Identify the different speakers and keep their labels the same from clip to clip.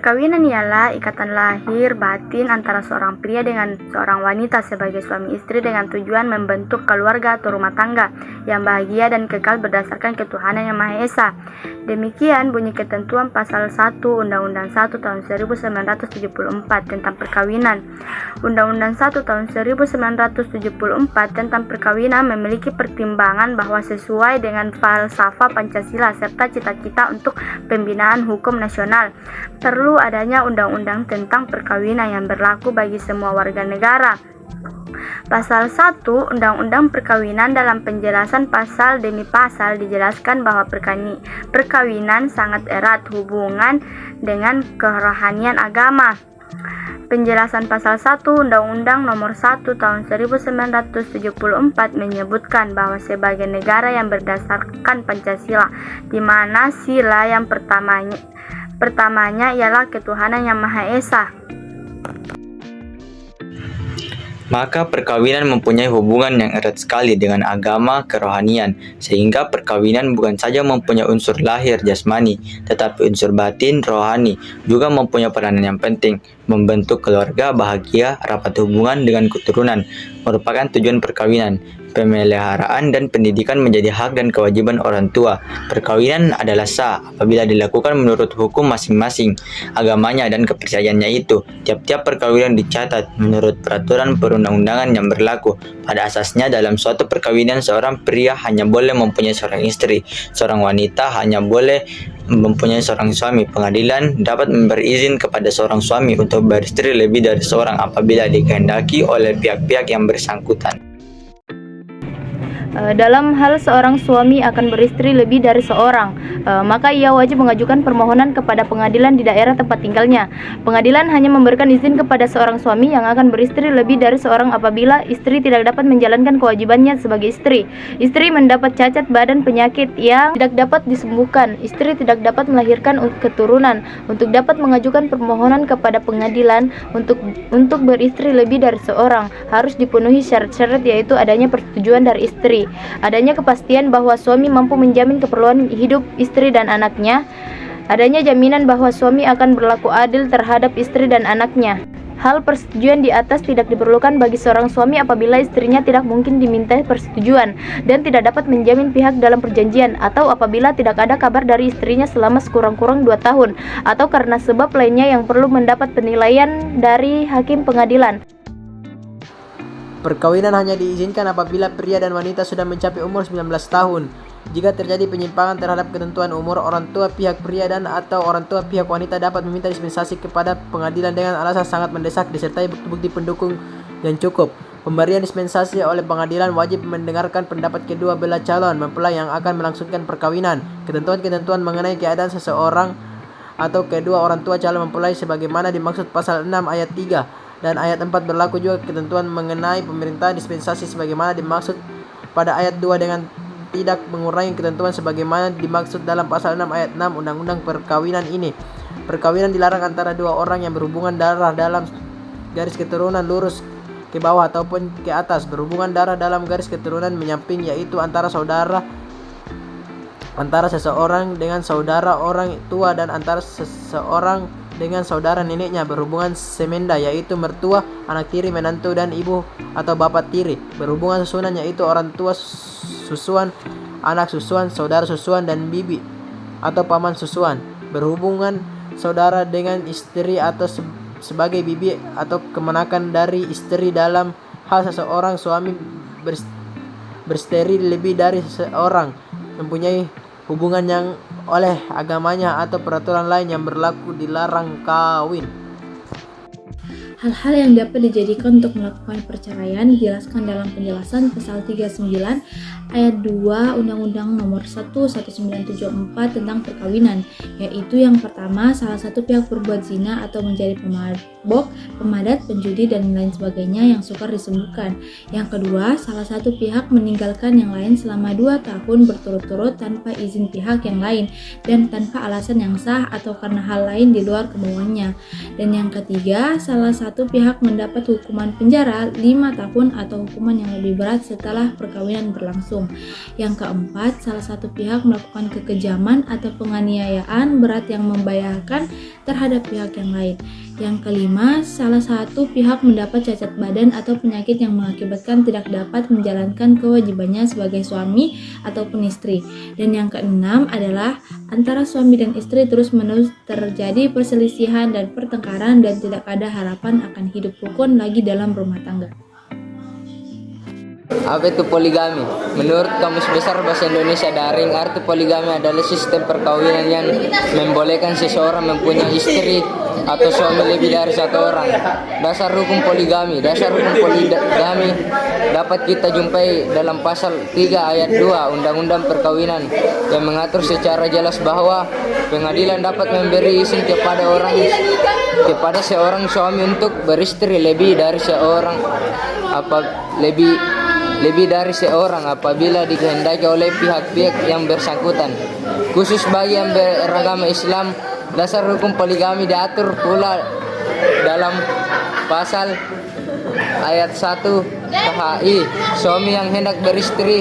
Speaker 1: Perkawinan ialah ikatan lahir batin antara seorang pria dengan seorang wanita sebagai suami istri dengan tujuan membentuk keluarga atau rumah tangga yang bahagia dan kekal berdasarkan ketuhanan yang Maha Esa. Demikian bunyi ketentuan pasal 1 Undang-Undang 1 tahun 1974 tentang perkawinan. Undang-Undang 1 tahun 1974 tentang perkawinan memiliki pertimbangan bahwa sesuai dengan falsafah Pancasila serta cita-cita untuk pembinaan hukum nasional, perlu adanya undang-undang tentang perkawinan yang berlaku bagi semua warga negara. Pasal 1 Undang-Undang Perkawinan dalam penjelasan pasal demi pasal dijelaskan bahwa perkawinan sangat erat hubungan dengan kerohanian agama. Penjelasan pasal 1 Undang-Undang Nomor 1 Tahun 1974 menyebutkan bahwa sebagai negara yang berdasarkan Pancasila, di mana sila yang pertamanya ialah ketuhanan yang Maha Esa,
Speaker 2: maka perkawinan mempunyai hubungan yang erat sekali dengan agama kerohanian, sehingga perkawinan bukan saja mempunyai unsur lahir jasmani, tetapi unsur batin rohani juga mempunyai peranan yang penting, membentuk keluarga bahagia, rapat hubungan dengan keturunan, merupakan tujuan perkawinan. Pemeliharaan dan pendidikan menjadi hak dan kewajiban orang tua. Perkawinan adalah sah apabila dilakukan menurut hukum masing-masing, agamanya dan kepercayaannya itu. Tiap-tiap perkawinan dicatat menurut peraturan perundang-undangan yang berlaku. Pada asasnya dalam suatu perkawinan seorang pria hanya boleh mempunyai seorang istri, seorang wanita hanya boleh mempunyai seorang suami. Pengadilan dapat memberi izin kepada seorang suami untuk beristri lebih dari seorang apabila dikehendaki oleh pihak-pihak yang bersangkutan.
Speaker 1: Dalam hal seorang suami akan beristri lebih dari seorang, maka ia wajib mengajukan permohonan kepada pengadilan di daerah tempat tinggalnya. Pengadilan hanya memberikan izin kepada seorang suami yang akan beristri lebih dari seorang apabila istri tidak dapat menjalankan kewajibannya sebagai istri. Istri mendapat cacat badan penyakit yang tidak dapat disembuhkan. Istri tidak dapat melahirkan keturunan. Untuk dapat mengajukan permohonan kepada pengadilan untuk beristri lebih dari seorang, harus dipenuhi syarat-syarat, yaitu adanya persetujuan dari istri, adanya kepastian bahwa suami mampu menjamin keperluan hidup istri dan anaknya, adanya jaminan bahwa suami akan berlaku adil terhadap istri dan anaknya. Hal persetujuan di atas tidak diperlukan bagi seorang suami apabila istrinya tidak mungkin diminta persetujuan dan tidak dapat menjamin pihak dalam perjanjian, atau apabila tidak ada kabar dari istrinya selama sekurang-kurang 2 tahun, atau karena sebab lainnya yang perlu mendapat penilaian dari hakim pengadilan.
Speaker 3: Perkawinan hanya diizinkan apabila pria dan wanita sudah mencapai umur 19 tahun. Jika terjadi penyimpangan terhadap ketentuan umur, orang tua pihak pria dan atau orang tua pihak wanita dapat meminta dispensasi kepada pengadilan dengan alasan sangat mendesak disertai bukti-bukti pendukung yang cukup. Pemberian dispensasi oleh pengadilan wajib mendengarkan pendapat kedua belah calon mempelai yang akan melangsungkan perkawinan. Ketentuan-ketentuan mengenai keadaan seseorang atau kedua orang tua calon mempelai sebagaimana dimaksud pasal 6 ayat 3 dan ayat 4 berlaku juga ketentuan mengenai pemerintahan dispensasi sebagaimana dimaksud pada ayat 2 dengan tidak mengurangi ketentuan sebagaimana dimaksud dalam pasal 6 ayat 6 Undang-Undang Perkawinan ini. Perkawinan dilarang antara dua orang yang berhubungan darah dalam garis keturunan lurus ke bawah ataupun ke atas, berhubungan darah dalam garis keturunan menyamping, yaitu antara seseorang dengan saudara orang tua dan antara seseorang dengan saudara neneknya, berhubungan semenda yaitu mertua, anak tiri, menantu dan ibu atau bapak tiri, berhubungan susunan yaitu orang tua susuan, anak susuan, saudara susuan dan bibi atau paman susuan, berhubungan saudara dengan istri atau sebagai bibi atau kemenakan dari istri dalam hal seseorang suami beristri lebih dari seorang, mempunyai hubungan yang oleh agamanya atau peraturan lain yang berlaku dilarang kawin.
Speaker 4: Hal-hal yang dapat dijadikan untuk melakukan perceraian dijelaskan dalam penjelasan pasal 39 ayat 2 Undang-Undang Nomor 1 1974 tentang perkawinan, yaitu yang pertama, salah satu pihak berbuat zina atau menjadi pemabok, pemadat, penjudi dan lain sebagainya yang sukar disembuhkan. Yang kedua, salah satu pihak meninggalkan yang lain selama 2 tahun berturut-turut tanpa izin pihak yang lain dan tanpa alasan yang sah atau karena hal lain di luar kemauannya. Dan yang ketiga, salah satu satu pihak mendapat hukuman penjara 5 tahun atau hukuman yang lebih berat setelah perkawinan berlangsung. Yang keempat, salah satu pihak melakukan kekejaman atau penganiayaan berat yang membahayakan terhadap pihak yang lain. Yang kelima, salah satu pihak mendapat cacat badan atau penyakit yang mengakibatkan tidak dapat menjalankan kewajibannya sebagai suami ataupun istri. Dan yang keenam adalah antara suami dan istri terus-menerus terjadi perselisihan dan pertengkaran dan tidak ada harapan akan hidup rukun lagi dalam rumah tangga.
Speaker 5: Apa itu poligami? Menurut Kamus Besar Bahasa Indonesia Daring, arti poligami adalah sistem perkawinan yang membolehkan seseorang mempunyai istri atau suami lebih dari satu orang. Dasar hukum poligami dapat kita jumpai dalam pasal 3 ayat 2 Undang-Undang Perkawinan yang mengatur secara jelas bahwa pengadilan dapat memberi izin kepada seorang suami untuk beristri lebih dari seorang apabila dikehendaki oleh pihak-pihak yang bersangkutan. Khusus bagi yang beragama Islam, dasar hukum poligami diatur pula dalam pasal ayat 1 KHI. Suami yang hendak beristri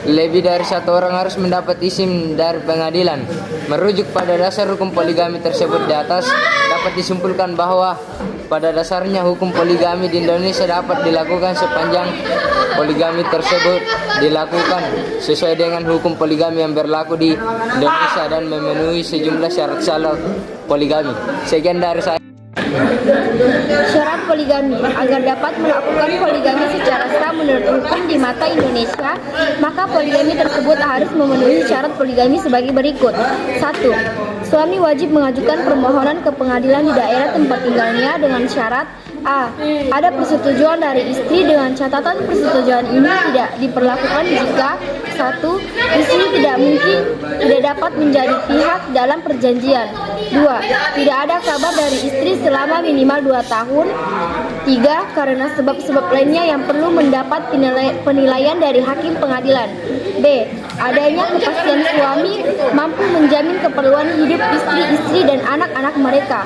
Speaker 5: lebih dari satu orang harus mendapat izin dari pengadilan. Merujuk pada dasar hukum poligami tersebut di atas, dapat disimpulkan bahwa pada dasarnya hukum poligami di Indonesia dapat dilakukan sepanjang poligami tersebut dilakukan sesuai dengan hukum poligami yang berlaku di Indonesia dan memenuhi sejumlah syarat poligami. Sekian dari saya.
Speaker 1: Syarat poligami. Agar dapat melakukan poligami secara sah menurut hukum di mata Indonesia, maka poligami tersebut harus memenuhi syarat poligami sebagai berikut. 1. Suami wajib mengajukan permohonan ke pengadilan di daerah tempat tinggalnya dengan syarat A. Ada persetujuan dari istri dengan catatan persetujuan ini tidak diperlakukan jika 1. Istri tidak dapat menjadi pihak dalam perjanjian. 2. Tidak ada kabar dari istri selama minimal 2 tahun. 3. Karena sebab-sebab lainnya yang perlu mendapat penilaian dari hakim pengadilan. B. Adanya kepastian suami mampu menjamin keperluan hidup istri-istri dan anak-anak mereka.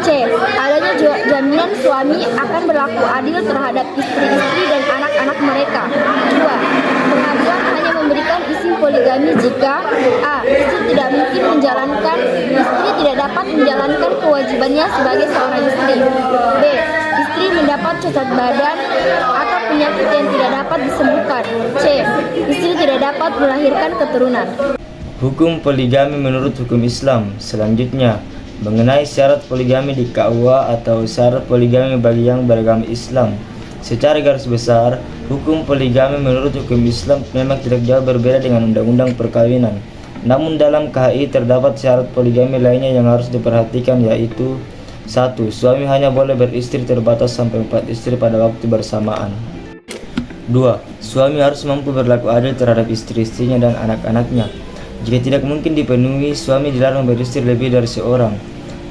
Speaker 1: C. Adanya jaminan suami akan berlaku adil terhadap istri-istri dan anak-anak mereka. 2. Pengadilan hanya memberikan izin poligami jika A. Istri tidak dapat menjalankan kewajibannya sebagai seorang istri. B. Istri mendapat cacat badan atau penyakit yang tidak dapat disembuhkan. C. Istri tidak dapat melahirkan keturunan.
Speaker 2: Hukum poligami menurut hukum Islam. Selanjutnya, mengenai syarat poligami di KUA atau syarat poligami bagi yang beragama Islam. Secara garis besar, hukum poligami menurut hukum Islam memang tidak jauh berbeda dengan undang-undang perkawinan. Namun dalam KHI terdapat syarat poligami lainnya yang harus diperhatikan, yaitu 1. Suami hanya boleh beristri terbatas sampai 4 istri pada waktu bersamaan. 2. Suami harus mampu berlaku adil terhadap istri-istrinya dan anak-anaknya. Jika tidak mungkin dipenuhi, suami dilarang beristri lebih dari seorang.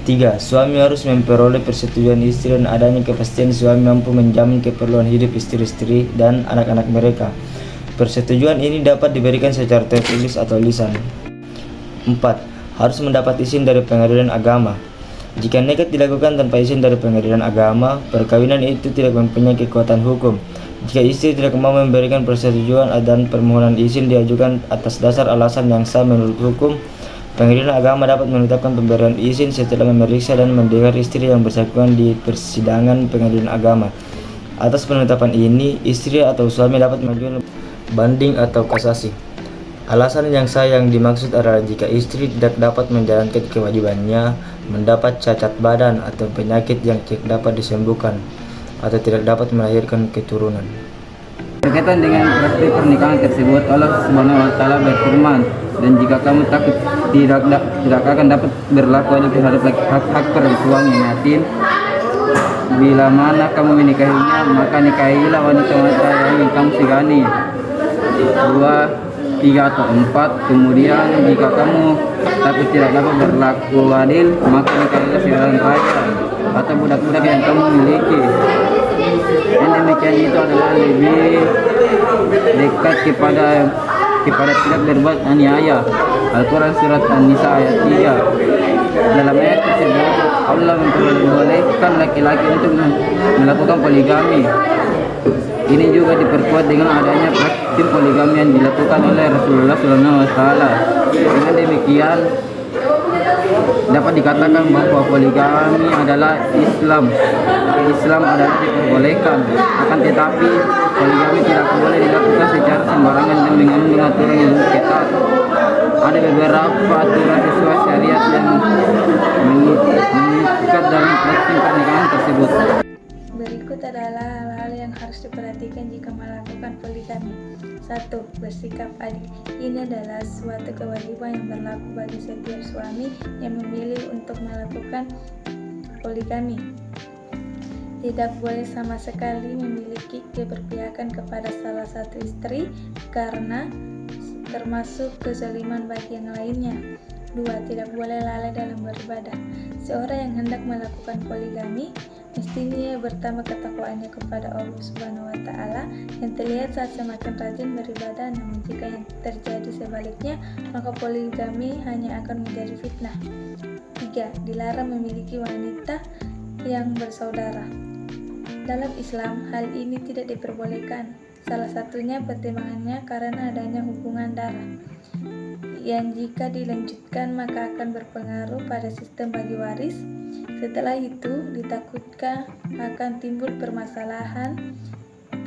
Speaker 2: 3. Suami harus memperoleh persetujuan istri dan adanya kepastian suami mampu menjamin keperluan hidup istri-istri dan anak-anak mereka. Persetujuan ini dapat diberikan secara tertulis atau lisan. 4. Harus mendapat izin dari pengadilan agama. Jika nekat dilakukan tanpa izin dari pengadilan agama, perkawinan itu tidak mempunyai kekuatan hukum. Jika istri tidak mau memberikan persetujuan dan permohonan izin diajukan atas dasar alasan yang sah menurut hukum, pengadilan agama dapat menetapkan pemberian izin setelah memeriksa dan mendengar istri yang bersangkutan di persidangan pengadilan agama. Atas penetapan ini, istri atau suami dapat mengajukan banding atau kasasi. Alasan yang sah yang dimaksud adalah jika istri tidak dapat menjalankan kewajibannya, mendapat cacat badan atau penyakit yang tidak dapat disembuhkan, atau tidak dapat melahirkan keturunan.
Speaker 6: Berkaitan dengan praktik pernikahan tersebut, Allah Subhanahu wa Ta'ala berfirman, dan jika kamu takut tidak akan dapat berlaku adil terhadap hak perempuan yang yatim, bila mana kamu menikahinya, maka nikahilah wanita-wanita yang ingin kamu segani. 2, 3 atau 4. Kemudian jika kamu takut tidak dapat berlaku adil, maka nikahilah seorang raja atau budak-budak yang kamu miliki. Dan demikian itu adalah lebih dekat kepada tidak berbuat aniaya. Al-Quran surat An-Nisa ayat 3. Dalam ayat tersebut Allah memperbolehkan laki-laki untuk melakukan poligami. Ini juga diperkuat dengan adanya praktik poligami yang dilakukan oleh Rasulullah SAW. Dengan demikian dapat dikatakan bahwa poligami adalah Islam. Islam adalah diperbolehkan. Akan tetapi poligami tidak boleh dilakukan secara sembarangan dan mengandung aturan yang ketat. Ada beberapa aturan sesuai syariat yang mengikat dalam praktik pernikahan tersebut.
Speaker 7: Berikut adalah hal-hal yang harus diperhatikan jika melakukan poligami. 1. Bersikap adil. Ini adalah suatu kewajiban yang berlaku bagi setiap suami yang memilih untuk melakukan poligami. Tidak boleh sama sekali memiliki keberpihakan kepada salah satu istri karena termasuk kezaliman bagi yang lainnya. 2. Tidak boleh lalai dalam beribadah. Seorang yang hendak melakukan poligami mestinya bertambah ketakwaannya kepada Allah Subhanahu wa Ta'ala yang terlihat saat semakin rajin beribadah. Namun jika yang terjadi sebaliknya, maka poligami hanya akan menjadi fitnah. 3. Dilarang memiliki wanita yang bersaudara. Dalam Islam, hal ini tidak diperbolehkan. Salah satunya pertimbangannya karena adanya hubungan darah yang jika dilanjutkan maka akan berpengaruh pada sistem bagi waris. Setelah itu ditakutkan akan timbul permasalahan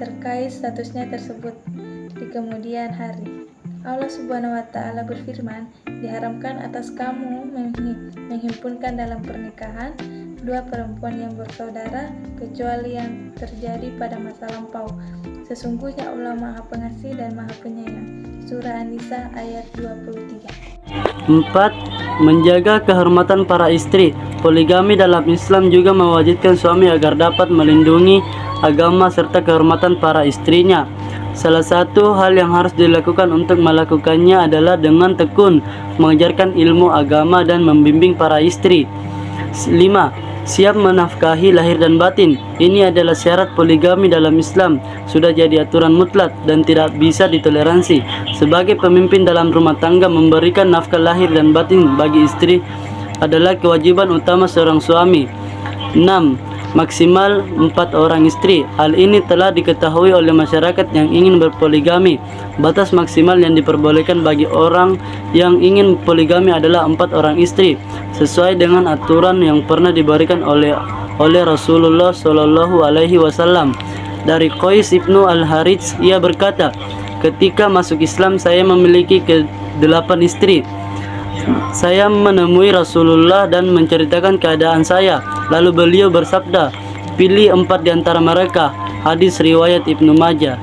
Speaker 7: terkait statusnya tersebut di kemudian hari. Allah Subhanahu wa Ta'ala berfirman, diharamkan atas kamu menghimpunkan dalam pernikahan dua perempuan yang bersaudara kecuali yang terjadi pada masa lampau. Sesungguhnya Allah Maha Pengasih dan Maha Penyayang. Surah An-Nisa ayat 23.
Speaker 8: 4. Menjaga kehormatan para istri. Poligami dalam Islam juga mewajibkan suami agar dapat melindungi agama serta kehormatan para istrinya. Salah satu hal yang harus dilakukan untuk melakukannya adalah dengan tekun mengajarkan ilmu agama dan membimbing para istri. 5. Siap menafkahi lahir dan batin. Ini adalah syarat poligami dalam Islam. Sudah jadi aturan mutlak dan tidak bisa ditoleransi. Sebagai pemimpin dalam rumah tangga, memberikan nafkah lahir dan batin bagi istri adalah kewajiban utama seorang suami. 6. Maksimal 4 orang istri. Hal ini telah diketahui oleh masyarakat yang ingin berpoligami. Batas maksimal yang diperbolehkan bagi orang yang ingin poligami adalah 4 orang istri, sesuai dengan aturan yang pernah diberikan oleh Rasulullah Shallallahu Alaihi Wasallam. Dari Qais ibnu Al-Harits, ia berkata, ketika masuk Islam saya memiliki 8 istri. Saya menemui Rasulullah dan menceritakan keadaan saya. Lalu beliau bersabda, pilih 4 di antara mereka. Hadis riwayat Ibnu Majah.